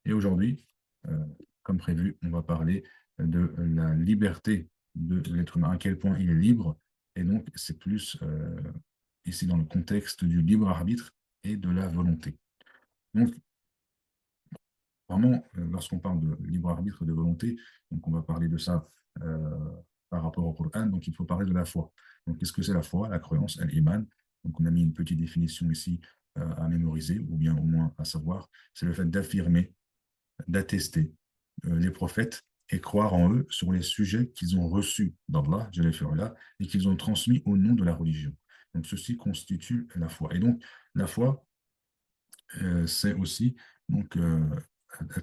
Et aujourd'hui, comme prévu, on va parler de la liberté de l'être humain, à quel point il est libre. Et donc, c'est plus ici dans le contexte du libre arbitre et de la volonté. Donc, vraiment, lorsqu'on parle de libre arbitre et de volonté, donc on va parler de ça par rapport au Coran, donc il faut parler de la foi. Donc, qu'est-ce que c'est la foi? La croyance, al-iman. Donc, on a mis une petite définition ici à mémoriser, ou bien au moins à savoir, c'est le fait d'affirmer, d'attester les prophètes et croire en eux sur les sujets qu'ils ont reçus d'Allah, Jalla fi'ala, et qu'ils ont transmis au nom de la religion. Donc, ceci constitue la foi. Et donc, la foi, c'est aussi donc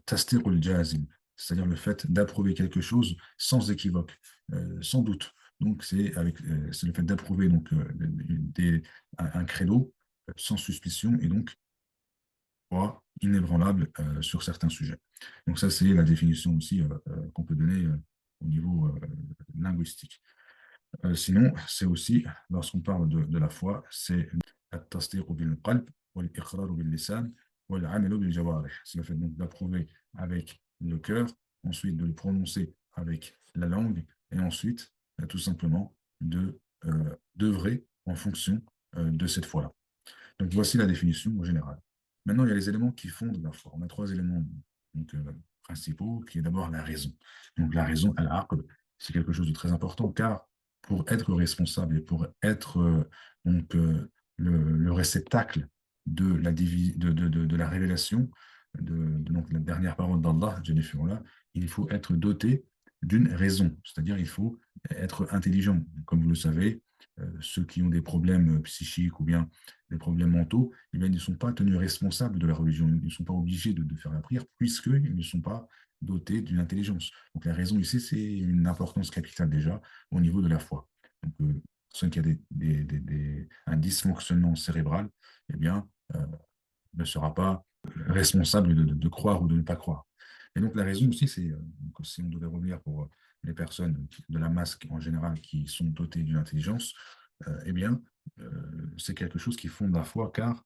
tasdirul jazim, c'est-à-dire le fait d'approuver quelque chose sans équivoque, sans doute. Donc c'est le fait d'approuver un credo sans suspicion et donc foi inébranlable sur certains sujets. Donc ça c'est la définition aussi qu'on peut donner au niveau linguistique. Sinon, c'est aussi, lorsqu'on parle de la foi, c'est التصديق بالقلب والإقرار باللسان والعمل بالجوارح. C'est le fait donc d'approuver avec le cœur, ensuite de le prononcer avec la langue, et ensuite tout simplement d'œuvrer en fonction de cette foi-là. Donc voici la définition en général. Maintenant, il y a les éléments qui fondent la foi. On a trois éléments donc, principaux, qui est d'abord la raison. Donc la raison, al-aql, c'est quelque chose de très important, car pour être responsable et pour être le réceptacle de la révélation, donc la dernière parole d'Allah, là, il faut être doté d'une raison, c'est-à-dire il faut être intelligent. Comme vous le savez, ceux qui ont des problèmes psychiques ou bien des problèmes mentaux, eh bien, ils ne sont pas tenus responsables de la religion, ils ne sont pas obligés de faire la prière puisqu'ils ne sont pas dotés d'une intelligence. Donc la raison ici, c'est une importance capitale déjà au niveau de la foi. Donc, personne qui a un dysfonctionnement cérébral, eh bien, ne sera pas responsable de croire ou de ne pas croire. Et donc la raison aussi, c'est, si on devait revenir pour les personnes de la masse en général qui sont dotées d'une intelligence, eh bien, c'est quelque chose qui fonde la foi, car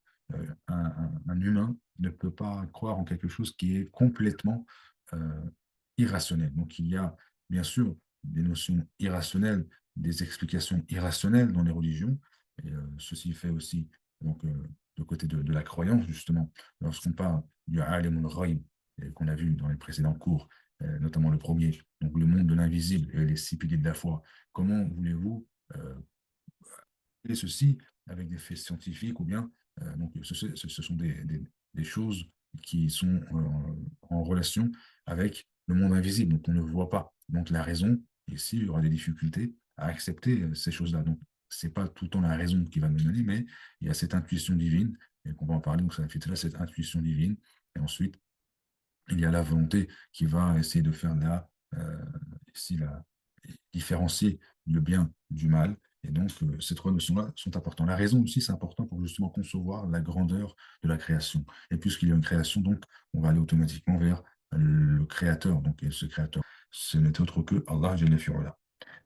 un humain ne peut pas croire en quelque chose qui est complètement euh, irrationnel. Donc il y a bien sûr des notions irrationnelles, des explications irrationnelles dans les religions, et ceci fait aussi donc, de côté de la croyance, justement, lorsqu'on parle du alimul ghaib, qu'on a vu dans les précédents cours, notamment le premier, donc le monde de l'invisible et les six piliers de la foi, comment voulez-vous et ceci avec des faits scientifiques ou bien donc ce sont des choses qui sont en relation avec le monde invisible, donc on ne voit pas. Donc la raison, ici, il y aura des difficultés à accepter ces choses-là. Donc c'est pas tout le temps la raison qui va nous mener, mais il y a cette intuition divine, et qu'on va en parler, donc ça fait là cette intuition divine, et ensuite il y a la volonté qui va essayer de faire ici différencier le bien du mal. Et donc, ces trois notions-là sont importantes. La raison aussi, c'est important pour justement concevoir la grandeur de la création. Et puisqu'il y a une création, donc, on va aller automatiquement vers le créateur. Donc, et ce créateur, ce n'est autre que Allah Jalla fi'ala.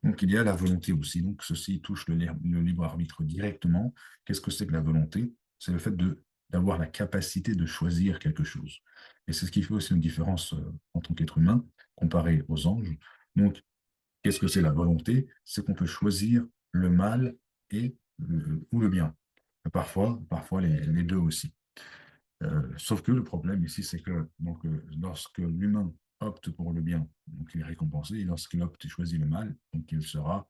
Donc, il y a la volonté aussi. Donc, ceci touche le libre arbitre directement. Qu'est-ce que c'est que la volonté? C'est le fait d'avoir la capacité de choisir quelque chose. Et c'est ce qui fait aussi une différence en tant qu'être humain comparé aux anges. Donc, qu'est-ce que c'est la volonté? C'est qu'on peut choisir le mal ou le bien. Parfois les deux aussi. Sauf que le problème ici, c'est que donc, lorsque l'humain opte pour le bien, donc il est récompensé, et lorsqu'il opte et choisit le mal, donc il sera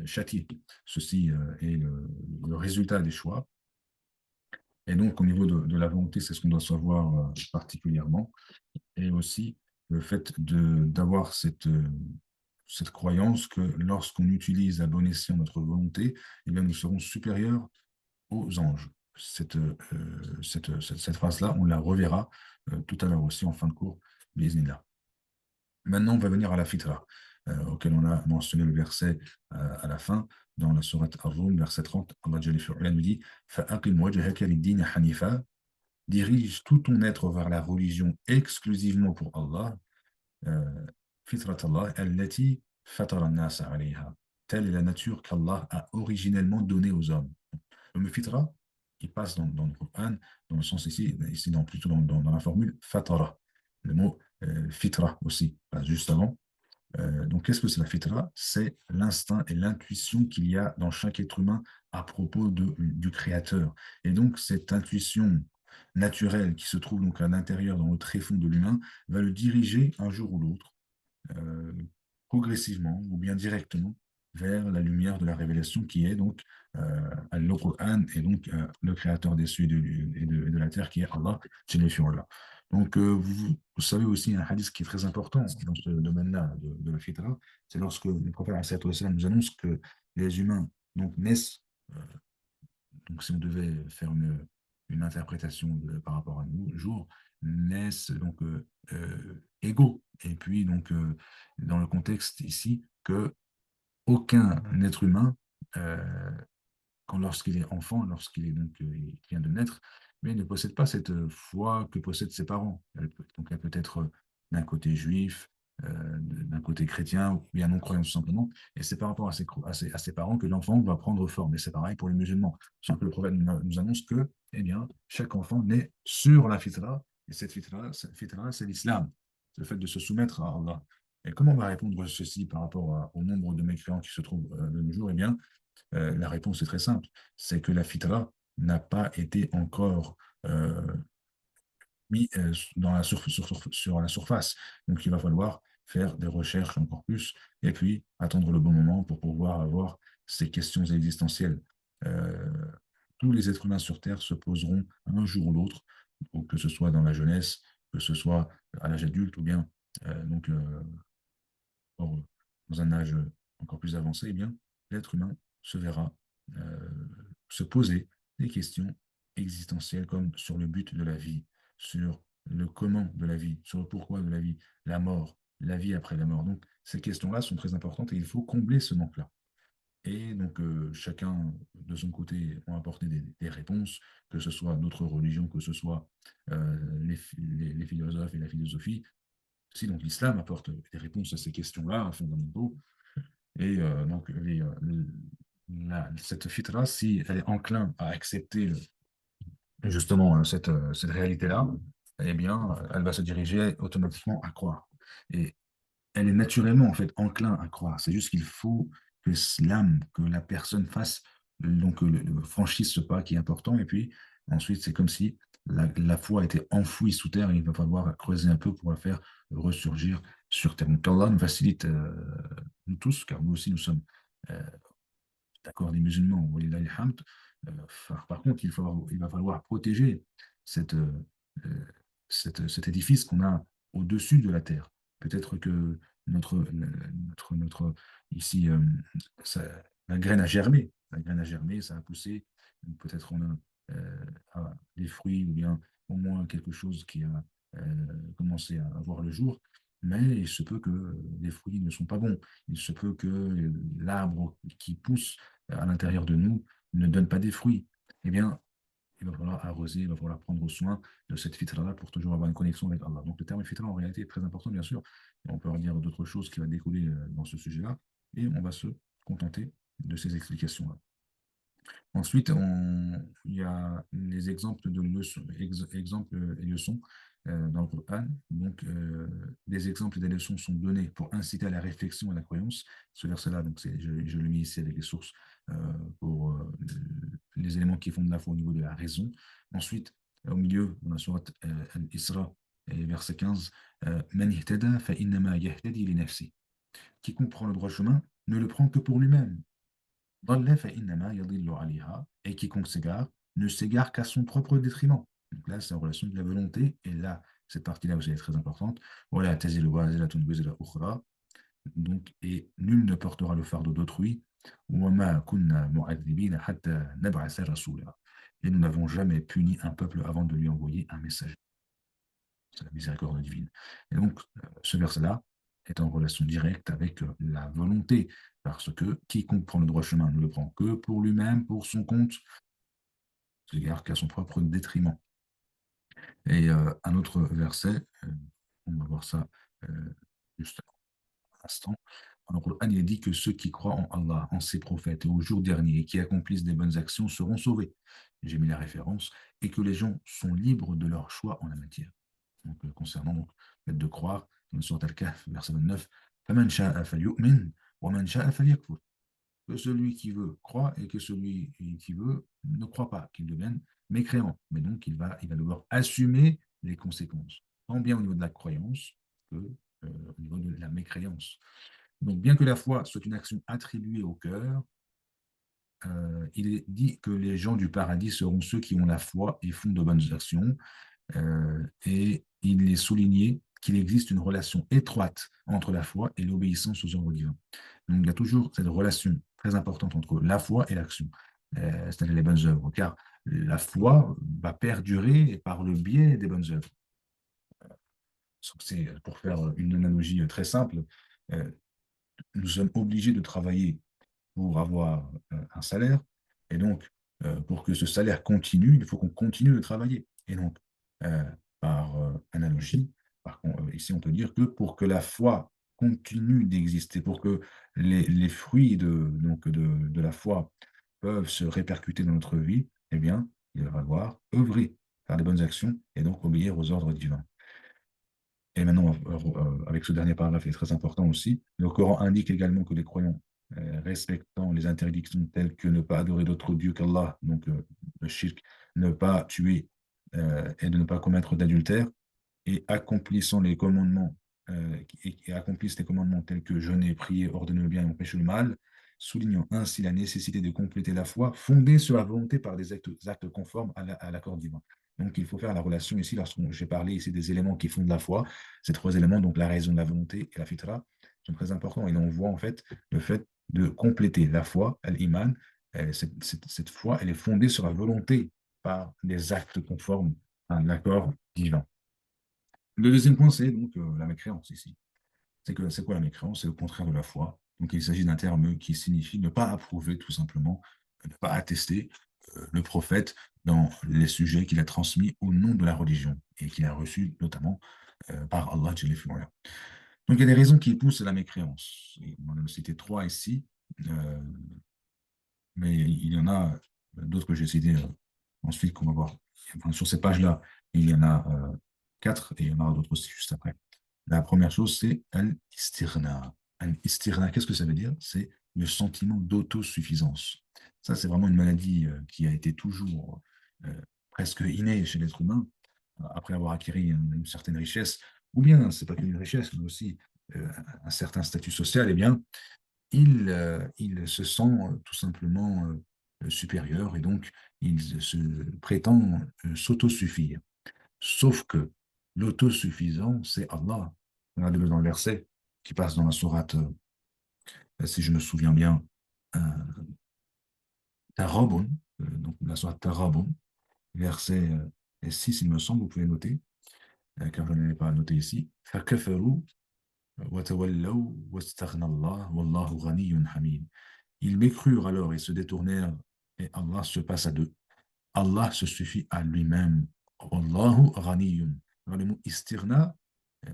châtié. Ceci est le résultat des choix. Et donc, au niveau de la volonté, c'est ce qu'on doit savoir particulièrement. Et aussi le fait d'avoir cette croyance que lorsqu'on utilise à bon escient notre volonté, eh bien, nous serons supérieurs aux anges. Cette phrase-là, on la reverra tout à l'heure aussi en fin de cours, bismillah. Maintenant, on va venir à la fitra, auquel on a mentionné le verset à la fin, dans la sourate Ar-Rum, verset 30. Allah Jalla fi'ala nous dit فَأَقِمْ وَجْهَكَ لِلدِّينِ حَنِيفًا. Dirige tout ton être vers la religion exclusivement pour Allah, fitrat Allah, allati fatara an-nas alayha. Telle est la nature qu'Allah a originellement donnée aux hommes. Le mot fitra, il passe dans le Coran, dans le sens ici plutôt dans la formule fatara. le mot fitra aussi, juste avant. Donc, qu'est-ce que c'est la fitra? C'est l'instinct et l'intuition qu'il y a dans chaque être humain à propos du Créateur. Et donc, cette intuition naturelle qui se trouve donc à l'intérieur, dans le tréfonds de l'humain, va le diriger un jour ou l'autre, euh, progressivement ou bien directement, vers la lumière de la révélation qui est donc Al-Qur'an et donc le Créateur des cieux et de la terre qui est Allah, Jalla fi'ala. Donc, vous savez aussi un hadith qui est très important dans ce domaine-là de la fitra, c'est lorsque le prophète sallallahu alayhi wa sallam nous annonce que les humains donc, naissent, euh, donc si on devait faire une interprétation par rapport à nos jours, naissent donc égaux. Et puis, donc, dans le contexte ici, que aucun être humain euh, lorsqu'il est enfant, lorsqu'il est donc, il vient de naître, mais il ne possède pas cette foi que possèdent ses parents. Donc elle peut être d'un côté juif, d'un côté chrétien, ou bien non-croyant tout simplement. Et c'est par rapport à ses parents que l'enfant va prendre forme. Et c'est pareil pour les musulmans. Sauf que le prophète nous annonce que, eh bien, chaque enfant naît sur la fitra, et cette fitra, c'est l'islam. C'est le fait de se soumettre à Allah. Et comment on va répondre à ceci par rapport au nombre de mécréants qui se trouvent de nos jours? Eh bien, la réponse est très simple, c'est que la fitra n'a pas été encore mis sur la surface. Donc il va falloir faire des recherches encore plus et puis attendre le bon moment pour pouvoir avoir ces questions existentielles. Euh, Tous les êtres humains sur Terre se poseront un jour ou l'autre, que ce soit dans la jeunesse, que ce soit à l'âge adulte ou bien donc or, dans un âge encore plus avancé, eh bien, l'être humain se verra euh, se poser des questions existentielles comme sur le but de la vie, sur le comment de la vie, sur le pourquoi de la vie, la vie après la mort. Donc, ces questions-là sont très importantes et il faut combler ce manque-là. Et donc, chacun de son côté ont apporté des réponses, que ce soit notre religion, que ce soit les philosophes et la philosophie. Si donc l'islam apporte des réponses à ces questions-là fondamentaux, et donc cette fitra, si elle est enclin à accepter justement cette réalité-là, eh bien, elle va se diriger automatiquement à croire. Et elle est naturellement en fait enclin à croire. C'est juste qu'il faut que l'âme, que la personne fasse, donc franchisse ce pas qui est important. Et puis ensuite, c'est comme si la foi était enfouie sous terre et il va falloir creuser un peu pour la faire ressurgir sur terre. Donc Allah nous facilite, nous tous, car nous aussi nous sommes euh, d'accord, des musulmans, walillah alhamd. Par contre, il va falloir protéger cette, euh, cet édifice qu'on a au-dessus de la terre. Peut-être que ici, la graine a germé. La graine a germé, ça a poussé. Peut-être on a des fruits ou bien au moins quelque chose qui a commencé à voir le jour. Mais il se peut que les fruits ne sont pas bons. Il se peut que l'arbre qui pousse à l'intérieur de nous ne donne pas des fruits. Eh bien, il va falloir arroser, il va falloir prendre soin de cette fitra-là pour toujours avoir une connexion avec Allah. Donc le terme fitra en réalité est très important, bien sûr. Et on peut en dire d'autres choses qui vont découler dans ce sujet-là. Et on va se contenter de ces explications-là. Ensuite, il y a les exemples de leçons, exemples et leçons dans le Coran. Donc, des exemples et des leçons sont donnés pour inciter à la réflexion et à la croyance. Ce verset-là, donc je le mets ici avec les sources euh, pour les éléments qui font de la foi au niveau de la raison. Ensuite, au milieu, dans la sourate Al-Isra, et verset 15, Man ihtada fa innama yahtadi li nafsi. Qui comprend le droit chemin ne le prend que pour lui-même. ضل فإنما يضل عليها, et quiconque s'égare ne s'égare qu'à son propre détriment. Donc là, c'est en relation de la volonté, et là, cette partie-là aussi est très importante. Voilà, tazilu waziratun wizra ukhra. Donc, et nul ne portera le fardeau d'autrui. وَمَا كُنَّا مُعَذِّبِينَ حَتَّى نَبْعَثَ رَسُولًا. Et nous n'avons jamais puni un peuple avant de lui envoyer un messager. C'est la miséricorde divine. Et donc, ce verset-là est en relation directe avec la volonté, parce que quiconque prend le droit chemin ne le prend que pour lui-même, pour son compte, s'égare qu'à son propre détriment. Et un autre verset, on va voir ça juste un instant. Alors, le Coran, il dit que ceux qui croient en Allah, en ses prophètes et au jour dernier et qui accomplissent des bonnes actions seront sauvés. J'ai mis la référence, et que les gens sont libres de leur choix en la matière. Donc, concernant donc, le fait de croire, dans la sourate Al-Kahf, verset 29, فَمَنْ شَاءَ فَلْيُؤْمِنْ وَمَنْ شَاءَ فَلْيَكْفُرْ. Que celui qui veut croit et que celui qui veut ne croit pas, qu'il devienne mécréant. Mais donc, il va devoir assumer les conséquences, tant bien au niveau de la croyance que au niveau de la mécréance. Donc, bien que la foi soit une action attribuée au cœur, il est dit que les gens du paradis seront ceux qui ont la foi et font de bonnes actions. Et il est souligné qu'il existe une relation étroite entre la foi et l'obéissance aux ordres divins. Donc, il y a toujours cette relation très importante entre la foi et l'action, c'est-à-dire les bonnes œuvres, car la foi va perdurer par le biais des bonnes œuvres. C'est pour faire une analogie très simple, euh, nous sommes obligés de travailler pour avoir un salaire. Et donc, pour que ce salaire continue, il faut qu'on continue de travailler. Et donc, euh, par analogie, ici, on peut dire que pour que la foi continue d'exister, pour que les fruits de la foi peuvent se répercuter dans notre vie, eh bien, il va falloir œuvrer, faire des bonnes actions et donc obéir aux ordres divins. Et maintenant, avec ce dernier paragraphe, il est très important aussi. Le Coran indique également que les croyants respectant les interdictions telles que ne pas adorer d'autres dieux qu'Allah, donc le shirk, ne pas tuer et de ne pas commettre d'adultère, et accomplissant les commandements, et accomplissent les commandements tels que jeûner, prier, ordonner le bien et empêcher le mal, soulignant ainsi la nécessité de compléter la foi fondée sur la volonté par des actes conformes à l'accord divin. Donc, il faut faire la relation ici, lorsque j'ai parlé ici des éléments qui fondent la foi, ces trois éléments, donc la raison, la volonté et la fitra, sont très importants. Et là, on voit en fait le fait de compléter la foi, l'iman, cette foi, elle est fondée sur la volonté par des actes conformes à l'accord divin. Le deuxième point, c'est donc la mécréance ici. C'est quoi la mécréance? C'est le contraire de la foi. Donc il s'agit d'un terme qui signifie ne pas approuver tout simplement, ne pas attester le prophète dans les sujets qu'il a transmis au nom de la religion et qu'il a reçus notamment par Allah Jalla fi'ala. Donc il y a des raisons qui poussent à la mécréance. Et on en a cité trois ici, euh, mais il y en a d'autres que j'ai cités ensuite qu'on va voir. Enfin, sur ces pages-là, il y en a quatre et il y en aura d'autres aussi juste après. La première chose, c'est al-istirna. Al-istirna, qu'est-ce que ça veut dire? C'est le sentiment d'autosuffisance. Ça, c'est vraiment une maladie qui a été toujours presque innée chez l'être humain, après avoir acquis une certaine richesse, ou bien, c'est pas qu'une richesse, mais aussi un certain statut social, eh bien, il se sent tout simplement supérieur et donc il se prétend s'autosuffire. Sauf que l'autosuffisant, c'est Allah. Regardez-le dans le verset qui passe dans la sourate, si je me souviens bien, euh, Tarabun, donc la sourate Tarabun, verset 6, il me semble, vous pouvez noter, car je ne l'ai pas noté ici. فَكَفَرُوا وَتَوَلَّوْا وَاسْتَغْنَى اللَّهُ وَاللَّهُ غَنِيٌّ حَمِيدٌ. Ils mécrurent alors et se détournèrent, et Allah se passa d'eux. Allah se suffit à lui-même. Wallahu ghaniyun. Alors, le mot istirna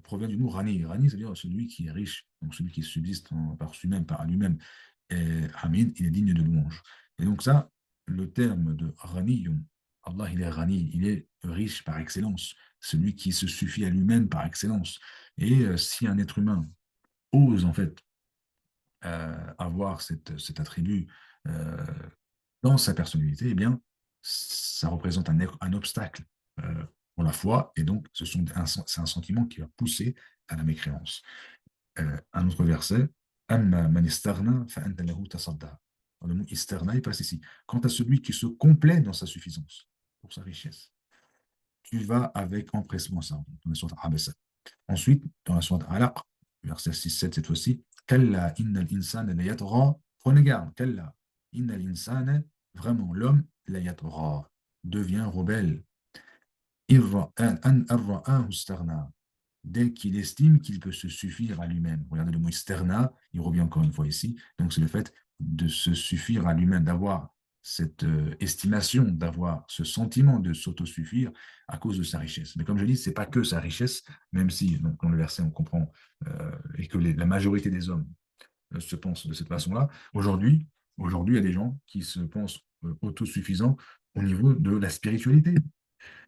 provient du mot ghani. Ghani, c'est-à-dire celui qui est riche, donc celui qui subsiste par lui-même, par lui-même. Et Hamid, il est digne de louange. Et donc ça, le terme de ghaniyun, Allah, il est ghani, il est riche par excellence, celui qui se suffit à lui-même par excellence. Et si un être humain ose en fait avoir cet attribut euh, dans sa personnalité, eh bien, ça représente un obstacle pour la foi, et donc c'est un sentiment qui va pousser à la mécréance. Un autre verset, Amma man istarna fa anta lahu tasadda. Le mot istarna, il passe ici. Quant à celui qui se complaît dans sa suffisance, pour sa richesse, tu vas avec empressement ça, dans la sourate Abasa. Ensuite, dans la sourate Alaq, verset 6-7 cette fois-ci, Kalla innal insana la yatgha. Prenez garde, Kalla innal insana, vraiment l'homme, la yatgha, devient rebelle. An arra'ahu istaghna, dès qu'il estime qu'il peut se suffire à lui-même. Regardez le mot isterna, il revient encore une fois ici. Donc c'est le fait de se suffire à lui-même, d'avoir cette estimation, d'avoir ce sentiment de s'autosuffire à cause de sa richesse. Mais comme je dis, c'est pas que sa richesse, même si donc, dans le verset on comprend et que la majorité des hommes se pensent de cette façon-là. Aujourd'hui, il y a des gens qui se pensent autosuffisants au niveau de la spiritualité.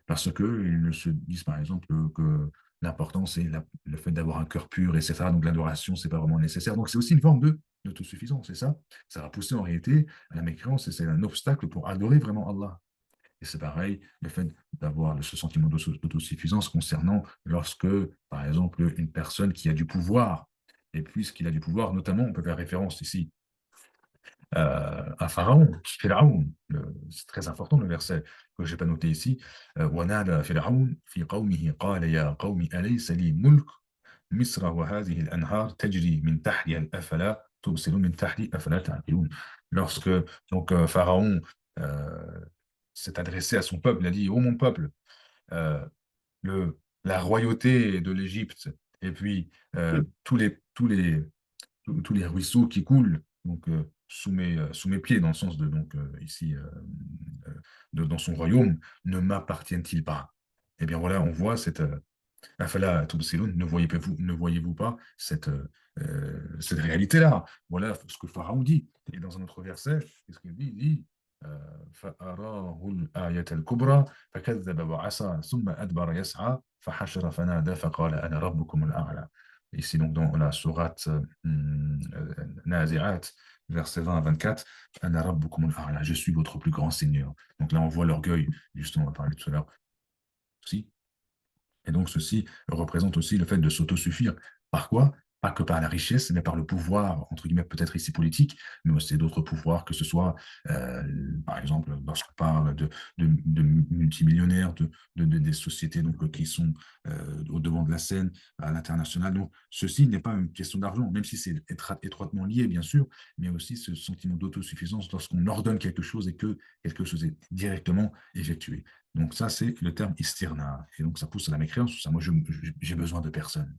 parce qu'ils ne se disent par exemple que l'important c'est le fait d'avoir un cœur pur, etc. Donc l'adoration, c'est pas vraiment nécessaire. Donc c'est aussi une forme de d'autosuffisance, c'est ça. Ça va pousser en réalité à la mécréance et c'est un obstacle pour adorer vraiment Allah. Et c'est pareil, le fait d'avoir ce sentiment d'autosuffisance concernant lorsque, par exemple, une personne qui a du pouvoir, et puisqu'il a du pouvoir, notamment, on peut faire référence ici un pharaon, Pharaon. C'est très important le verset que je n'ai pas noté ici. وَنَادَى فِرْعَوْنُ فِي قَوْمِهِ قَالَ يَا قَوْمِ أَلَيْسَ لِي مُلْكُ مِصْرَ وَهَذِهِ الْأَنْهَارُ تَجْرِي مِنْ تَحْتِهَا أَفَلَا تُبْصِرُونَ مِنْ تَحْتِي أَفَلَا تَعْقِلُونَ. Lorsque donc Pharaon s'est adressé à son peuple, il a dit, ô mon peuple, euh, la royauté de l'Égypte et puis tous les ruisseaux qui coulent donc, sous mes pieds, dans le sens de, donc, ici, dans son royaume, ne m'appartiennent-ils pas? Eh bien voilà, on voit Afala Tubsirun, ne voyez-vous pas cette réalité-là? Voilà ce que Pharaon dit. Et dans un autre verset, qu'est-ce qu'il dit? Il dit فأراه الآية الكبرى فكذب وعصى ثم أدبر يسعى فحشر فنادى فقال أنا ربكم الأعلى. Ici, donc, dans la sourate Nazi'at, verset 20 à 24, Ana rabbukum al-a'la, je suis votre plus grand Seigneur. Donc là, on voit l'orgueil, justement, on va parler tout à l'heure aussi. Et donc, ceci représente aussi le fait de s'autosuffire. Par quoi? Pas que par la richesse, mais par le pouvoir, entre guillemets, peut-être ici politique, mais aussi d'autres pouvoirs, que ce soit, euh, par exemple, lorsqu'on parle de multimillionnaires, des sociétés donc, qui sont au devant de la scène à l'international. Donc, ceci n'est pas une question d'argent, même si c'est étroitement lié, bien sûr, mais aussi ce sentiment d'autosuffisance lorsqu'on ordonne quelque chose et que quelque chose est directement effectué. Donc ça, c'est le terme istirna. Et donc ça pousse à la mécréance. Ça, moi, j'ai besoin de personne.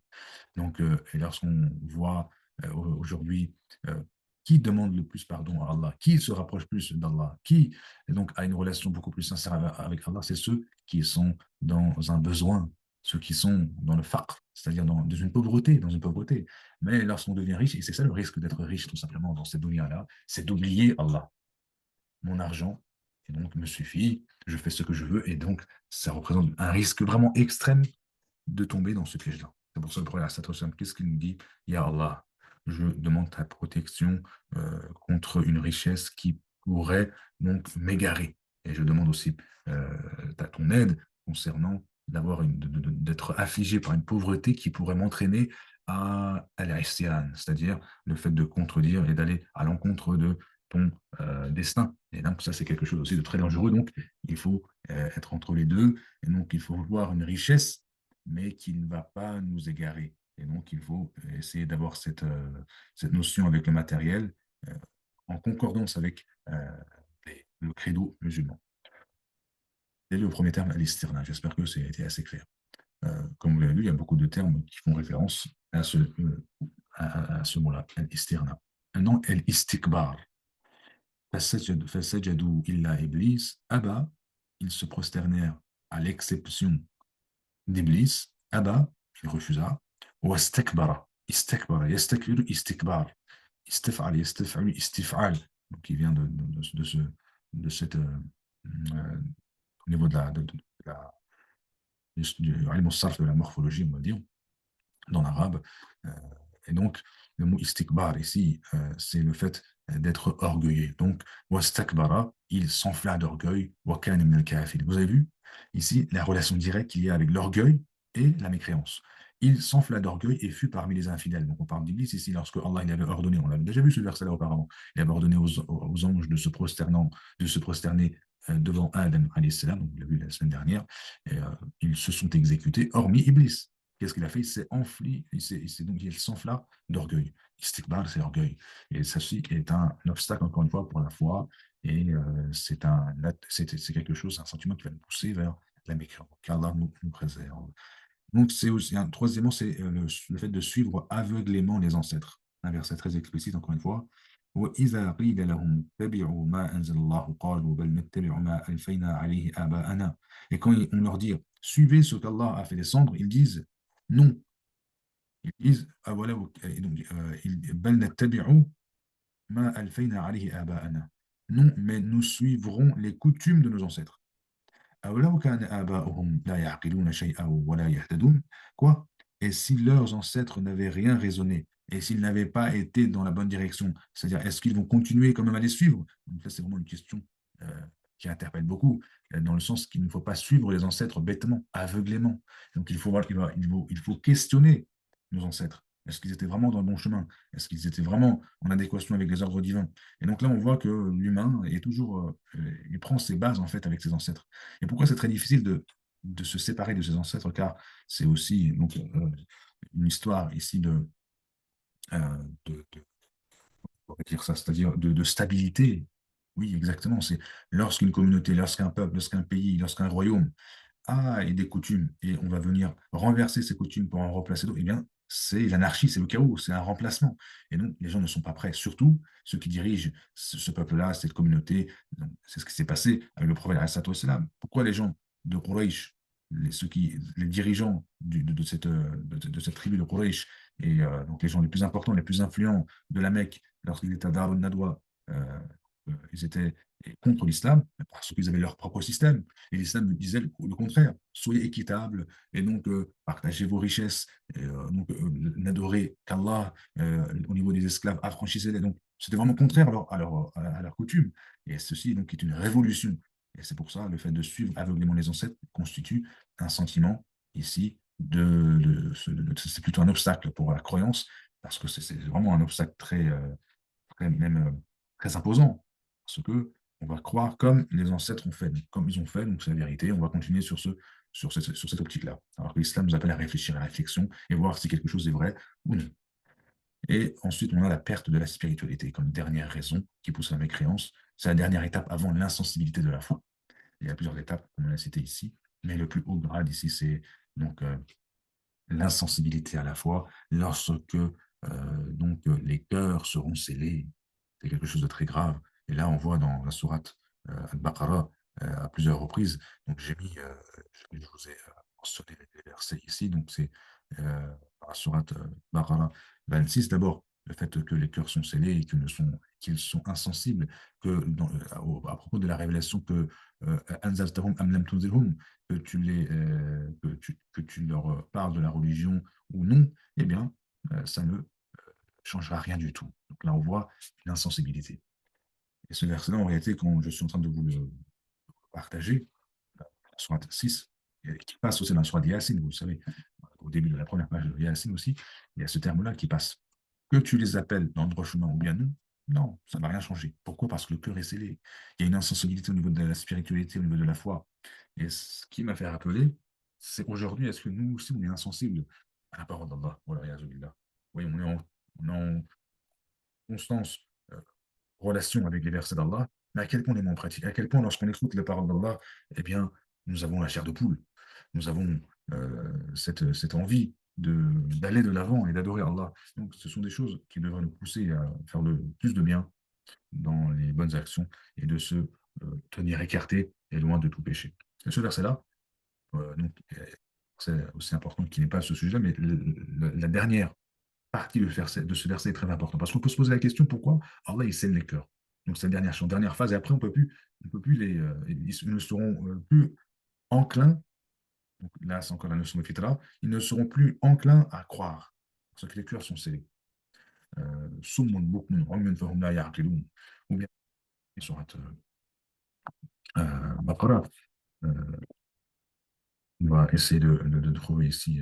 Donc, et lorsqu'on voit aujourd'hui qui demande le plus pardon à Allah, qui se rapproche plus d'Allah, qui donc a une relation beaucoup plus sincère avec Allah, c'est ceux qui sont dans un besoin, ceux qui sont dans le faqr, c'est-à-dire dans une pauvreté. Mais lorsqu'on devient riche, et c'est ça le risque d'être riche tout simplement dans cette dunya-là, c'est d'oublier Allah. Mon argent, et donc me suffit, je fais ce que je veux, et donc ça représente un risque vraiment extrême de tomber dans ce piège-là. C'est pour ça le prophète, qu'est-ce qu'il nous dit? Ya Allah, je demande ta protection contre une richesse qui pourrait donc m'égarer. Et je demande aussi ton aide concernant d'être affligé par une pauvreté qui pourrait m'entraîner à l'isyan, c'est-à-dire le fait de contredire et d'aller à l'encontre de ton destin. Et donc ça, c'est quelque chose aussi de très dangereux. Donc, il faut être entre les deux. Et donc, il faut voir une richesse mais qui ne va pas nous égarer. Et donc, il faut essayer d'avoir cette notion avec le matériel euh, en concordance avec le credo musulman. Et le premier terme, l'istirna. J'espère que c'est été assez clair. Comme vous l'avez vu, il y a beaucoup de termes qui font référence à ce mot-là, l'istirna. Maintenant, l'istikbar. فسجدوا إلا إبليس أبى, ils se prosternèrent à l'exception d'Iblis, Abba, il refusa, wastakbara, istakbara, yastakbiru, istikbar, istifal, yastifal, istifal, donc il vient de cette, au niveau de la morphologie, on va dire, dans l'arabe. Euh, et donc, le mot istikbar ici, c'est le fait d'être orgueilleux. Donc, wastakbara, il s'enfla d'orgueil, wa kana min al-kafirin. Vous avez vu ici la relation directe qu'il y a avec l'orgueil et la mécréance. Il s'enfla d'orgueil et fut parmi les infidèles. Donc, on parle d'Iblis ici lorsque Allah il avait ordonné, on l'avait déjà vu ce verset-là auparavant, il avait ordonné aux anges de se prosterner devant Adam, alayhi salam, donc on l'a vu la semaine dernière, et ils se sont exécutés, hormis Iblis. Qu'est-ce qu'il a fait? Il s'est enflé, donc il s'enfla d'orgueil. Istikbar, c'est orgueil. Et ceci est un obstacle, encore une fois, pour la foi. Et c'est quelque chose, un sentiment qui va nous pousser vers la mécréance. Qu'Allah nous préserve. Donc, c'est aussi, troisièmement, c'est le fait de suivre aveuglément les ancêtres. Un verset très explicite, encore une fois. وَإِذَا قِيلَ لَهُمُ اتَّبِعُوا مَا أَنزَلَ اللَّهُ قَالُوا بَلْ نَتَّبِعُ مَا أَلْفَيْنَا عَلَيْهِ آبَاءَنَا. Et quand on leur dit suivez ce qu'Allah a fait descendre, ils disent non. Ils disent ah, voilà, et donc, بَلْ نَتَّبِعُ مَا أَلْفَيْنَا عَلَيْهِ آبَاءَنَا. Non, mais nous suivrons les coutumes de nos ancêtres. أولو كان آباؤهم لا يعقلون شيئا ولا يهتدون. Quoi? Et si leurs ancêtres n'avaient rien raisonné, et s'ils n'avaient pas été dans la bonne direction, c'est-à-dire est-ce qu'ils vont continuer quand même à les suivre? Donc ça, c'est vraiment une question euh, qui interpelle beaucoup, dans le sens qu'il ne faut pas suivre les ancêtres bêtement, aveuglément. Donc il faut, voir- il faut questionner nos ancêtres. Est-ce qu'ils étaient vraiment dans le bon chemin? Est-ce qu'ils étaient vraiment en adéquation avec les ordres divins? Et donc là, on voit que l'humain est toujours, il prend ses bases en fait avec ses ancêtres. Et pourquoi c'est très difficile de se séparer de ses ancêtres? Car c'est aussi donc, une histoire ici de on va dire ça, c'est-à-dire de stabilité. Oui, exactement. C'est lorsqu'une communauté, lorsqu'un peuple, lorsqu'un pays, lorsqu'un royaume et des coutumes, et on va venir renverser ces coutumes pour en remplacer d'autres, eh bien, c'est l'anarchie, c'est le chaos, c'est un remplacement. Et donc, les gens ne sont pas prêts, surtout ceux qui dirigent ce peuple-là, cette communauté. Donc, c'est ce qui s'est passé avec le prophète alayhi salam. Pourquoi les gens de Quraysh, les dirigeants de cette tribu de Quraysh, et donc les gens les plus importants, les plus influents de la Mecque, lorsqu'ils étaient à Dar al-Nadwa, ils étaient contre l'islam, parce qu'ils avaient leur propre système. Et l'islam disait le contraire. Soyez équitables et donc partagez vos richesses, et, donc n'adorez qu'Allah au niveau des esclaves, affranchissez-les. Donc c'était vraiment contraire à leur coutume. Et ceci donc est une révolution. Et c'est pour ça le fait de suivre aveuglément les ancêtres constitue un sentiment ici c'est plutôt un obstacle pour la croyance, parce que c'est vraiment un obstacle même très imposant, parce que on va croire comme les ancêtres ont fait, donc, comme ils ont fait, donc c'est la vérité, on va continuer sur cette optique-là. Alors que l'islam nous appelle à réfléchir à la réflexion et voir si quelque chose est vrai ou non. Et ensuite, on a la perte de la spiritualité comme dernière raison qui pousse à la mécréance. C'est la dernière étape avant l'insensibilité de la foi. Il y a plusieurs étapes, comme on l'a cité ici, mais le plus haut grade ici, c'est donc l'insensibilité à la foi lorsque les cœurs seront scellés. C'est quelque chose de très grave. Et là, on voit dans la sourate Al-Baqarah à plusieurs reprises. Donc, je vous ai mentionné les versets ici. Donc, c'est dans la sourate Baqarah 26, d'abord, le fait que les cœurs sont scellés et qu'ils sont insensibles, à propos de la révélation que Anzaltahum am lam tunzilhum, que tu leur parles de la religion ou non, eh bien, ça ne changera rien du tout. Donc là, on voit une insensibilité. Et ce verset-là, en réalité, quand je suis en train de vous le partager, sur 6, qui passe aussi dans la sourate Yassine, vous le savez, au début de la première page de Yassine aussi, il y a ce terme-là qui passe. Que tu les appelles dans le droit chemin ou bien non, non, ça ne va rien changer. Pourquoi? Parce que le cœur est scellé. Il y a une insensibilité au niveau de la spiritualité, au niveau de la foi. Et ce qui m'a fait rappeler, c'est aujourd'hui, est-ce que nous aussi, on est insensible à la parole d'Allah? Voilà, ya'zoubillah. Oui, on est en constance, relation avec les versets d'Allah, mais à quel point on est moins pratique? À quel point, lorsqu'on écoute les paroles d'Allah, eh bien, nous avons la chair de poule. Nous avons cette envie d'aller de l'avant et d'adorer Allah. Donc, ce sont des choses qui devraient nous pousser à faire le plus de bien dans les bonnes actions et de se tenir écarté et loin de tout péché. Et ce verset-là, c'est aussi important qu'il n'est pas ce sujet, mais la dernière partie de ce verset est très importante. Parce qu'on peut se poser la question pourquoi Allah il scelle les cœurs. Donc c'est la dernière phase, et après on peut plus ils ne seront plus enclins, donc là c'est encore la notion de fitra, ils ne seront plus enclins à croire, parce que les cœurs sont scellés. Summun bukmun umyun fahum la ya'qilun. Ou bien, sur Baqarah, on va essayer de trouver ici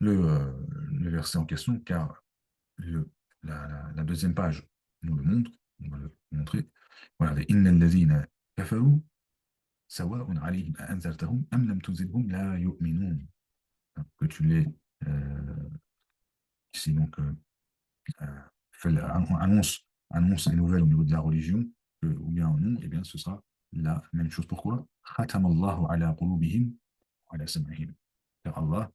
le verset en question, car le, la deuxième page nous le montre, on va le montrer. Voilà, Inna alladhina kafaru sawa'un alayhim a anzartahum am lam tunzirhum la yu'minun. Que tu les ici donc euh, annonce les nouvelles au niveau de la religion, ou bien non, et bien ce sera la même chose. Pourquoi? Khatamallahu ala qulubihim wa ala sam'ihim. Car Allah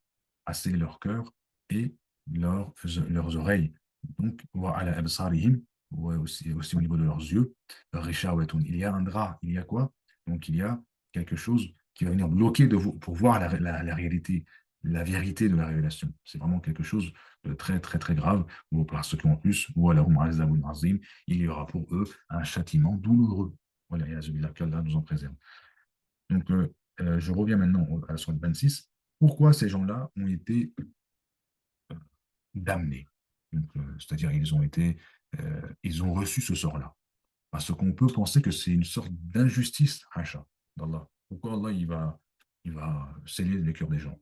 a scellé leur cœur et leurs oreilles. Donc, wa ala absarihim, ouais, aussi au niveau de leurs yeux, rishawatun. Il y a un drap, il y a quoi? Donc, il y a quelque chose qui va venir bloquer de vous pour voir la réalité, la vérité de la révélation. C'est vraiment quelque chose de très, très, très grave. Ou parce qu'en plus, wa lahum azabun azim, il y aura pour eux un châtiment douloureux. Voilà, et qu'Allah nous en préserve. Donc, je reviens maintenant à la sourate 26. Pourquoi ces gens-là ont été damnés? Donc, c'est-à-dire ils ont reçu ce sort-là. Parce qu'on peut penser que c'est une sorte d'injustice, Hacha, d'Allah. Pourquoi Allah il va sceller les cœurs des gens?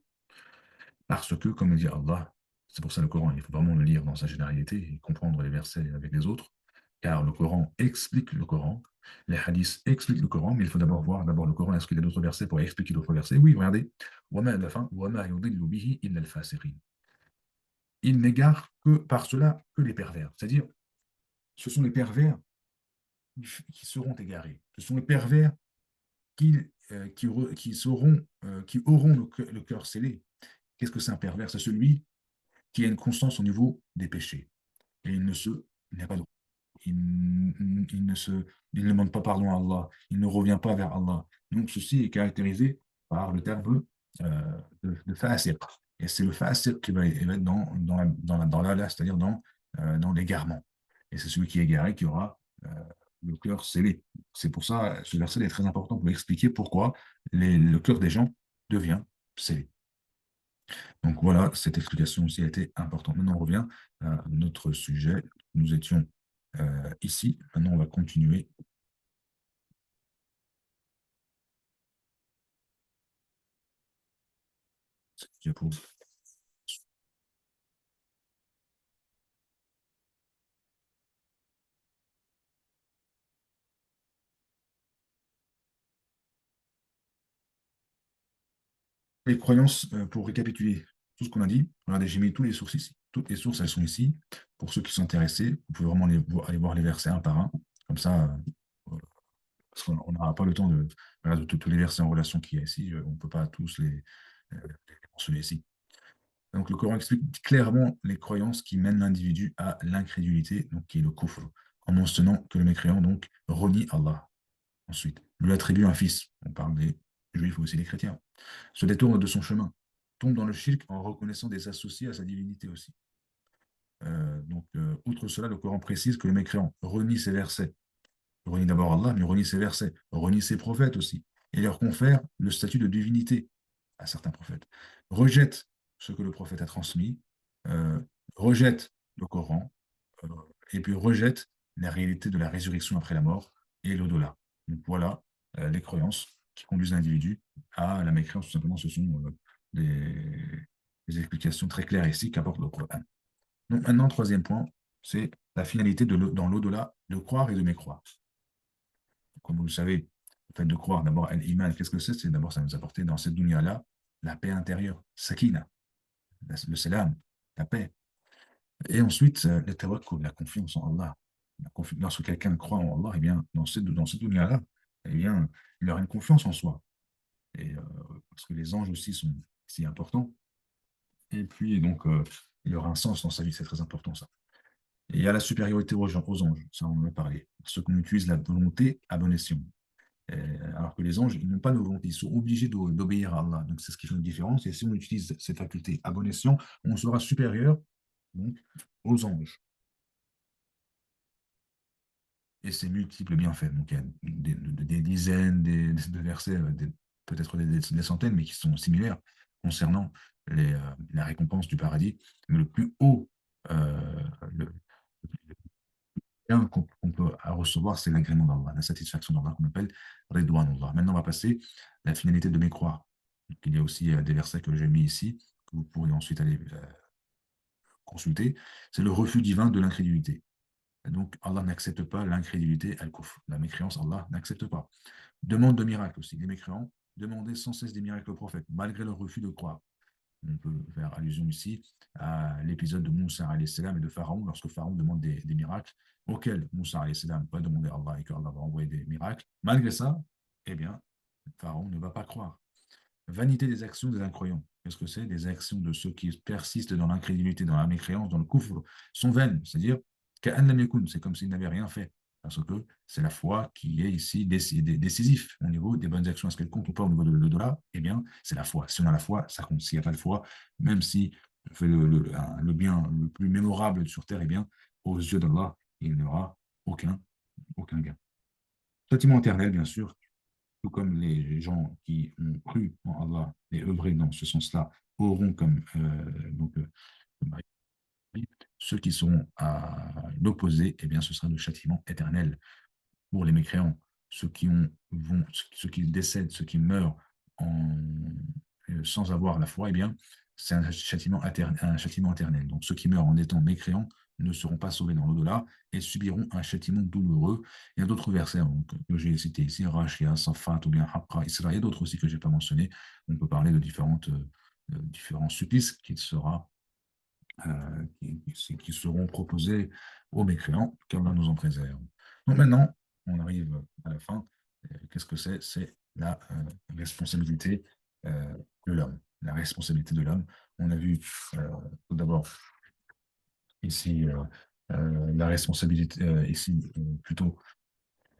Parce que, comme le dit Allah, c'est pour ça le Coran, il faut vraiment le lire dans sa généralité et comprendre les versets avec les autres, car le Coran explique le Coran, les hadiths expliquent le Coran, mais il faut d'abord voir d'abord le Coran, est-ce qu'il y a d'autres versets pour expliquer d'autres versets? Oui, regardez, وَمَا à la fin, وَمَا يُضِلُّ بِهِ إِلَّا الْفَاسِقِينَ. Il n'égare que par cela que les pervers. C'est-à-dire, ce sont les pervers qui seront égarés. Ce sont les pervers qui auront le cœur scellé. Qu'est-ce que c'est un pervers? C'est celui qui a une constance au niveau des péchés. Et il n'a pas de il ne se, il ne demande pas pardon à Allah, il ne revient pas vers Allah. Donc, ceci est caractérisé par le terme de fasiq. Et c'est le fasiq qui il va être c'est-à-dire dans l'égarement. Et c'est celui qui est égaré qui aura le cœur scellé. C'est pour ça, ce verset est très important pour expliquer pourquoi le cœur des gens devient scellé. Donc voilà, cette explication aussi a été importante. Maintenant, on revient à notre sujet. Nous étions ici. Maintenant, on va continuer. cette diapo. Les croyances, pour récapituler tout ce qu'on a dit, regardez, j'ai mis tous les sources ici. Toutes les sources, elles sont ici. Pour ceux qui sont intéressés, vous pouvez vraiment aller voir les versets un par un. Comme ça, parce qu'on n'aura pas le temps voilà, de tous les versets en relation qu'il y a ici. On ne peut pas tous les mentionner ici. Donc, le Coran explique clairement les croyances qui mènent l'individu à l'incrédulité, donc qui est le kufr, en mentionnant que le mécréant donc renie Allah. Ensuite, lui attribue un fils. On parle des juifs ou aussi des chrétiens. Se détourne de son chemin, tombe dans le shirk en reconnaissant des associés à sa divinité aussi. Outre cela, le Coran précise que le mécréant renie ses versets, renie d'abord Allah, mais renie ses versets, renie ses prophètes aussi, et leur confère le statut de divinité à certains prophètes, rejette ce que le prophète a transmis, euh, rejette le Coran, euh, et puis rejette la réalité de la résurrection après la mort et l'au-delà. Donc voilà les croyances qui conduisent l'individu à la mécréance, tout simplement, ce sont des explications très claires ici qu'apporte le Coran. Donc maintenant, troisième point, c'est la finalité dans l'au-delà de croire et de mécroire. Comme vous le savez, le fait de croire d'abord à l'iman, qu'est-ce que c'est? C'est d'abord, ça nous apporter dans cette dunya-là la paix intérieure, sakina, le salam, la paix. Et ensuite, le tawakkul, la confiance en Allah. Lorsque quelqu'un croit en Allah, eh bien, dans cette dunya-là, eh bien, il aura une confiance en soi. Et, parce que les anges aussi sont si importants. Et puis, donc, il y aura un sens dans sa vie, c'est très important ça. Et il y a la supériorité aux anges, ça on en a parlé. Ceux qu'on utilise la volonté à bon escient. Alors que les anges, ils n'ont pas de volonté, ils sont obligés d'obéir à Allah. Donc c'est ce qui fait une différence. Et si on utilise cette faculté à bon escient, on sera supérieur donc, aux anges. Et c'est multiples bienfaits. Donc il y a des dizaines de versets, peut-être des centaines, mais qui sont similaires concernant la récompense du paradis. Mais le plus haut, le bien qu'on peut recevoir, c'est l'agrément d'Allah, la satisfaction d'Allah qu'on appelle Ridwanullah. Maintenant, on va passer à la finalité de mécroire. Donc, il y a aussi des versets que j'ai mis ici, que vous pourrez ensuite aller consulter. C'est le refus divin de l'incrédulité. Donc, Allah n'accepte pas l'incrédulité, al-kufr. La mécréance, Allah n'accepte pas. Demande de miracles aussi. Les mécréants demandaient sans cesse des miracles au prophète, malgré leur refus de croire. On peut faire allusion ici à l'épisode de Moussa alayhi salam et de Pharaon, lorsque Pharaon demande des miracles auxquels Moussa alayhi salam va demander à Allah et qu'Allah va envoyer des miracles. Malgré ça, eh bien, Pharaon ne va pas croire. Vanité des actions des incroyants. Qu'est-ce que c'est? Des actions de ceux qui persistent dans l'incrédulité, dans la mécréance, dans le kufr, sont vaines. C'est-à-dire, qu'An lam yakun, c'est comme s'ils n'avaient rien fait. Parce que c'est la foi qui est ici décisif au niveau des bonnes actions. Est-ce qu'elles comptent ou pas au niveau de l'au-delà? Eh bien, c'est la foi. Si on a la foi, ça compte. S'il n'y a pas de foi, même si on fait le bien le plus mémorable sur terre, eh bien, aux yeux d'Allah, il n'y aura aucun gain. Châtiment éternel, bien sûr, tout comme les gens qui ont cru en Allah et œuvré dans ce sens-là auront comme ceux qui seront à l'opposé, eh bien, ce sera le châtiment éternel pour les mécréants, ceux qui décèdent, ceux qui meurent sans avoir la foi, eh bien, c'est un châtiment éternel. Donc, ceux qui meurent en étant mécréants ne seront pas sauvés dans l'au-delà et subiront un châtiment douloureux. Il y a d'autres versets donc, que j'ai cités ici, Rashia, Safat ou bien Haqqa, Isra, et d'autres aussi que je n'ai pas mentionnés. On peut parler de différents supplices qui seront proposés aux mécréants, qu'Allah nous en préserve. Donc maintenant, on arrive à la fin. Qu'est-ce que c'est? C'est la responsabilité de l'homme. La responsabilité de l'homme. On a vu tout d'abord ici la responsabilité, ici plutôt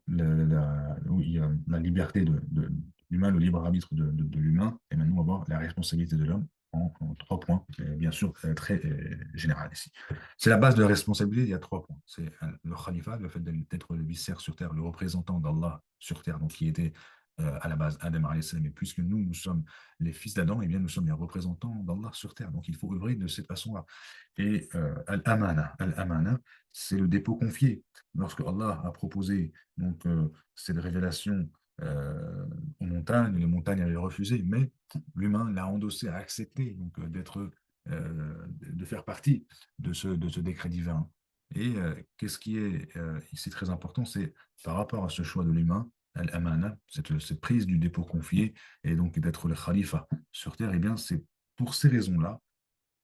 oui, la liberté de l'humain, le libre arbitre de l'humain, et maintenant on va voir la responsabilité de l'homme en trois points, et bien sûr très général ici. C'est la base de la responsabilité, il y a trois points. C'est le khalifa, le fait d'être le vicaire sur terre, le représentant d'Allah sur terre, donc qui était à la base Adam alayhi salam. Et puisque nous sommes les fils d'Adam, et bien nous sommes les représentants d'Allah sur terre. Donc il faut œuvrer de cette façon-là. Et al-amana, c'est le dépôt confié. Lorsque Allah a proposé cette révélation aux montagnes, les montagnes avaient refusé, mais l'humain l'a endossé, a accepté de faire partie de ce décret divin. Et qu'est-ce qui est ici très important, c'est par rapport à ce choix de l'humain, al-amana, cette prise du dépôt confié, et donc d'être le khalifa sur terre, et bien c'est pour ces raisons-là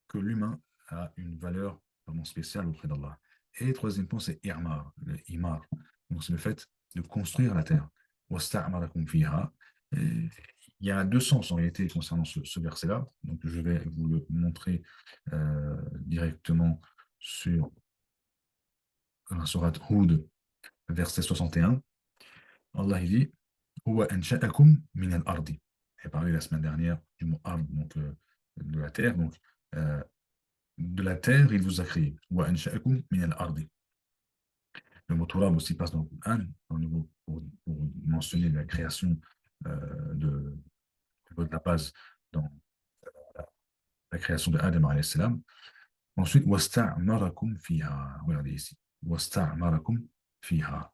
que l'humain a une valeur vraiment spéciale auprès d'Allah. Et troisième point, c'est i'mar, le imar. Donc c'est le fait de construire la terre. Wasta'marakum fiha. Et il y a deux sens en réalité concernant ce verset-là. Donc je vais vous le montrer directement sur la sourate Hud, verset 61. Allah il dit Huwa ansha'akum min al-ardi. J'ai parlé la semaine dernière du mot ard, donc de la terre. Donc de la terre, il vous a créé. Wa ansha'akum min al-ardi. Le mot Torah aussi passe dans le Coran, pour mentionner la création de la base dans la création de Adam alayhi salam. Ensuite, wasta'marakum fiha. Regardez ici. Wasta'marakum fiha.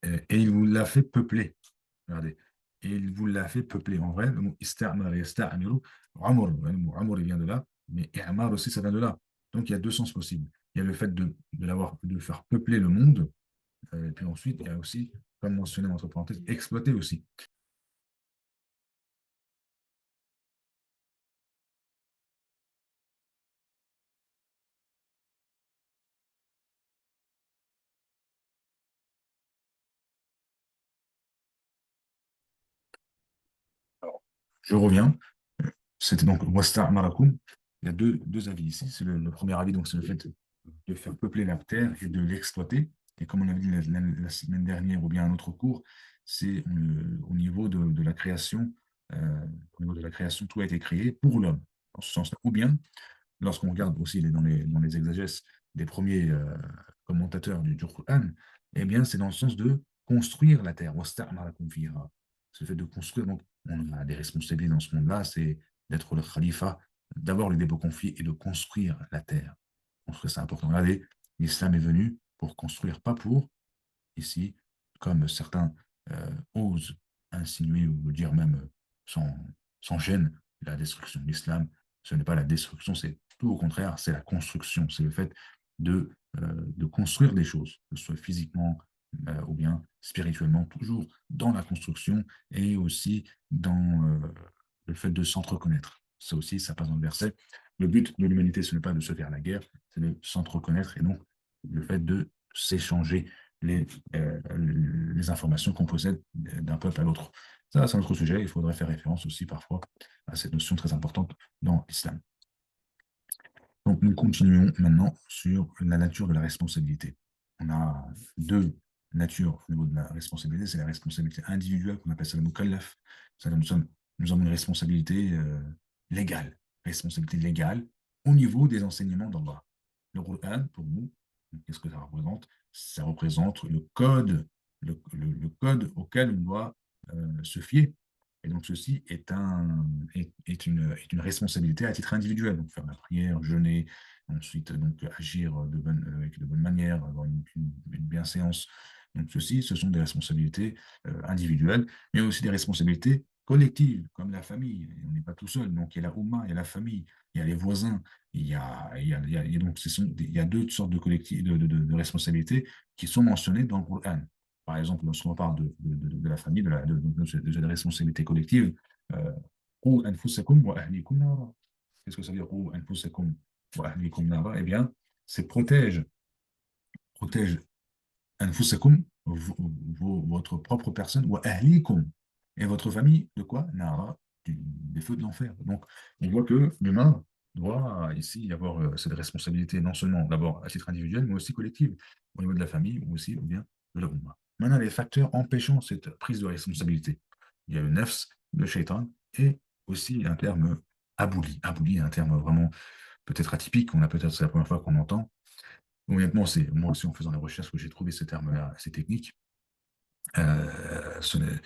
Et il vous l'a fait peupler. Regardez. Et il vous l'a fait peupler. En vrai, le mot ista'mar et ista'miru, amr, le mot amr, il vient de là, mais i'mar aussi, ça vient de là. Donc, il y a deux sens possibles. Il y a le fait de faire peupler le monde. Et puis ensuite, il y a aussi, comme mentionné entre parenthèses, exploiter aussi. Alors, je reviens. C'était donc Wasta Marakoum. Il y a deux avis ici. C'est le premier avis, donc c'est le fait de faire peupler la terre et de l'exploiter. Et comme on avait dit la semaine dernière ou bien un autre cours, c'est au niveau de la création. Au niveau de la création, tout a été créé pour l'homme, en ce sens-là. Ou bien lorsqu'on regarde aussi dans les exégèses des premiers commentateurs du Coran, eh bien, c'est dans le sens de construire la terre. Wasta'marakum fiha. C'est le fait de construire. Donc, on a des responsabilités dans ce monde-là, c'est d'être le khalifa, d'avoir le dépôt confié et de construire la terre. Construire, c'est important. Regardez, l'islam est venu pour construire, pas pour, ici, comme certains osent insinuer ou dire même sans, sans gêne, la destruction de l'islam. Ce n'est pas la destruction, c'est tout au contraire, c'est la construction, c'est le fait de construire des choses, que ce soit physiquement ou bien spirituellement, toujours dans la construction et aussi dans le fait de s'entreconnaître. Ça aussi, ça passe dans le verset. Le but de l'humanité, ce n'est pas de se faire la guerre, c'est de s'entreconnaître et donc le fait de s'échanger les, les informations qu'on possède d'un peuple à l'autre. Ça, c'est un autre sujet. Il faudrait faire référence aussi parfois à cette notion très importante dans l'islam. Donc, nous continuons maintenant sur la nature de la responsabilité. On a deux natures au niveau de la responsabilité. C'est la responsabilité individuelle qu'on appelle ça le mukallaf. Nous avons une responsabilité légale. Responsabilité légale au niveau des enseignements d'Allah. Le Coran, pour nous, qu'est-ce que ça représente? Ça représente le code auquel on doit se fier. Et donc, ceci est une responsabilité à titre individuel. Donc, faire la prière, jeûner, ensuite donc, agir avec de bonne manière, avoir une bienséance. Donc, ce sont des responsabilités individuelles, mais aussi des responsabilités collectives, comme la famille. Et on n'est pas tout seul. Donc, il y a la Oumma, il y a la famille, il y a les voisins, donc, il y a deux sortes de, collectifs, de responsabilités qui sont mentionnées dans le Coran. Par exemple, lorsqu'on parle de la famille, de la responsabilité collective, euh, Qu anfusakum wa ahlikum nara. Qu'est-ce que ça veut dire? Qu anfusakum wa ahlikum nara. Eh bien, c'est protège anfusakum, votre propre personne, wa ahlikum, et votre famille, de quoi? Nara, des feux de l'enfer. Donc, on voit que l'humain doit ici y avoir cette responsabilité, non seulement d'abord à titre individuel, mais aussi collective, au niveau de la famille ou aussi ou bien de la Ummah. Maintenant, les facteurs empêchant cette prise de responsabilité. Il y a le nefs, le shaitan, et aussi un terme abouli. Abouli, un terme vraiment peut-être atypique, c'est la première fois qu'on entend. Honnêtement, c'est moi aussi en faisant les recherches que j'ai trouvé ce terme-là assez technique. Ce n'est-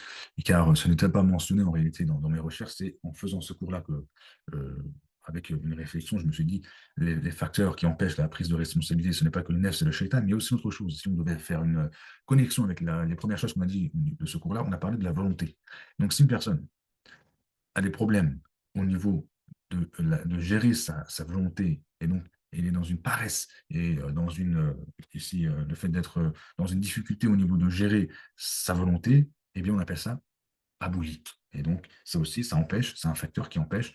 Car ce n'était pas mentionné en réalité dans mes recherches, c'est en faisant ce cours-là que, euh, avec une réflexion, je me suis dit, les facteurs qui empêchent la prise de responsabilité, ce n'est pas que le nef, c'est le shaitan, mais il y a aussi autre chose. Si on devait faire une connexion avec les premières choses qu'on a dit de ce cours-là, on a parlé de la volonté. Donc, si une personne a des problèmes au niveau de gérer sa volonté, et donc il est dans une paresse et ici, le fait d'être dans une difficulté au niveau de gérer sa volonté, eh bien, on appelle ça abouli. Et donc, ça aussi, c'est un facteur qui empêche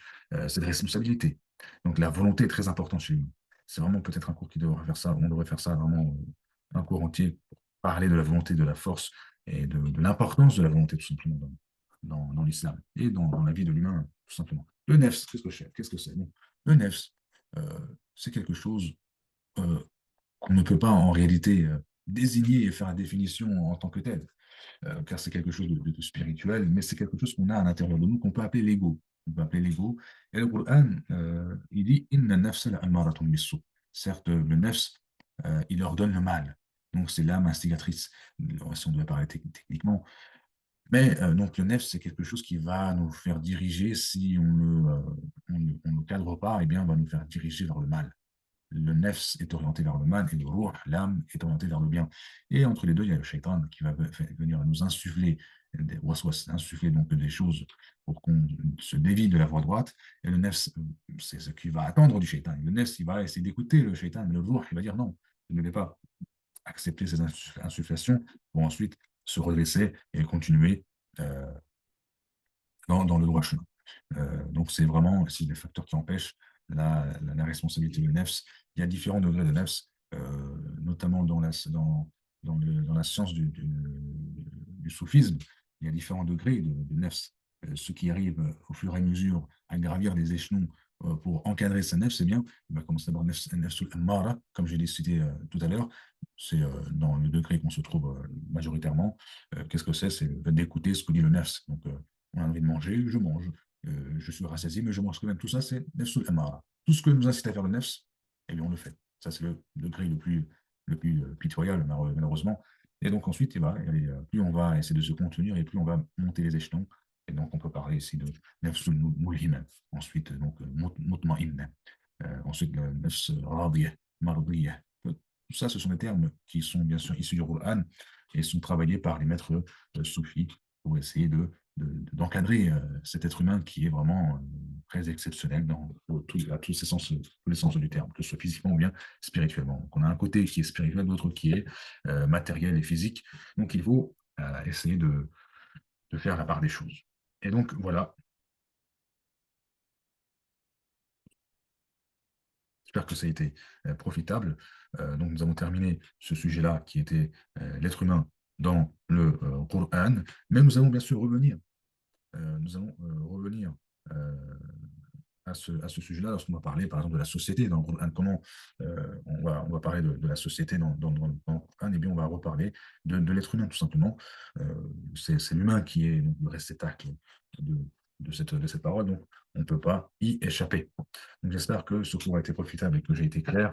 cette responsabilité. Donc, la volonté est très importante chez nous. C'est vraiment peut-être un cours qui devrait faire ça, on devrait faire ça vraiment un cours entier pour parler de la volonté, de la force et de l'importance de la volonté, tout simplement, dans l'islam et dans la vie de l'humain, tout simplement. Le nefs, qu'est-ce que c'est? Bon, le nefs, c'est quelque chose euh, qu'on ne peut pas en réalité désigner et faire la définition en tant que tel, car c'est quelque chose de spirituel, mais c'est quelque chose qu'on a à l'intérieur de nous qu'on peut appeler l'ego. On peut appeler l'ego. Et le Coran, il dit Inna nafsa la'ammaratun bis-su. Certes, le nefs, il ordonne le mal. Donc, c'est l'âme instigatrice, si on devait parler techniquement. Mais donc, le nefs, c'est quelque chose qui va nous faire diriger, si on ne cadre pas, eh bien, on va nous faire diriger vers le mal. Le nefs est orienté vers le mal et le ruh, l'âme, est orientée vers le bien. Et entre les deux, il y a le shaitan qui va venir nous insuffler des waswas, insuffler donc des choses pour qu'on se dévie de la voie droite. Et le nefs, c'est ce qui va attendre du shaitan. Le nefs, il va essayer d'écouter le shaitan. Le ruh, il va dire non, je ne vais pas accepter ces insufflations pour ensuite se redresser et continuer euh, dans le droit chemin. Donc, c'est vraiment aussi des facteurs qui empêchent la responsabilité de nefs. Il y a différents degrés de nefs, notamment dans la science du soufisme. Il y a différents degrés de nefs. Ceux qui arrivent au fur et à mesure à gravir des échelons pour encadrer sa nefs, c'est bien. Il va commencer d'abord nefsul ammara, comme je l'ai cité tout à l'heure. C'est dans le degré qu'on se trouve majoritairement. Qu'est-ce que c'est? C'est d'écouter ce que dit le nefs. Donc, on a envie de manger, je mange. Je suis rassasié, mais je mange quand même. Tout ça, c'est nefsul amara. Tout ce que nous incite à faire le nefs, eh bien, on le fait. Ça, c'est le degré le plus pitoyable, malheureusement. Et donc, ensuite, plus on va essayer de se contenir et plus on va monter les échelons. Et donc, on peut parler ici de nefsul mulhim. Ensuite, donc, mutma'inna. Ensuite, le nefs radiyah, mardiyah. Tout ça, ce sont des termes qui sont bien sûr issus du Coran et sont travaillés par les maîtres soufis pour essayer d'encadrer cet être humain qui est vraiment très exceptionnel à tous les sens du terme, que ce soit physiquement ou bien spirituellement. Donc, on a un côté qui est spirituel, l'autre qui est matériel et physique. Donc, il faut essayer de faire la part des choses. Et donc, voilà, j'espère que ça a été profitable. Donc, nous avons terminé ce sujet-là qui était l'être humain dans le Coran, mais nous allons bien sûr revenir euh, à ce sujet-là lorsqu'on va parler, par exemple, de la société dans le Coran. Comment on va parler de la société dans le Coran, et bien on va reparler de l'être humain, tout simplement. Euh, c'est l'humain qui est donc, le réceptacle de, de cette parole, donc on ne peut pas y échapper. Donc j'espère que ce cours a été profitable et que j'ai été clair.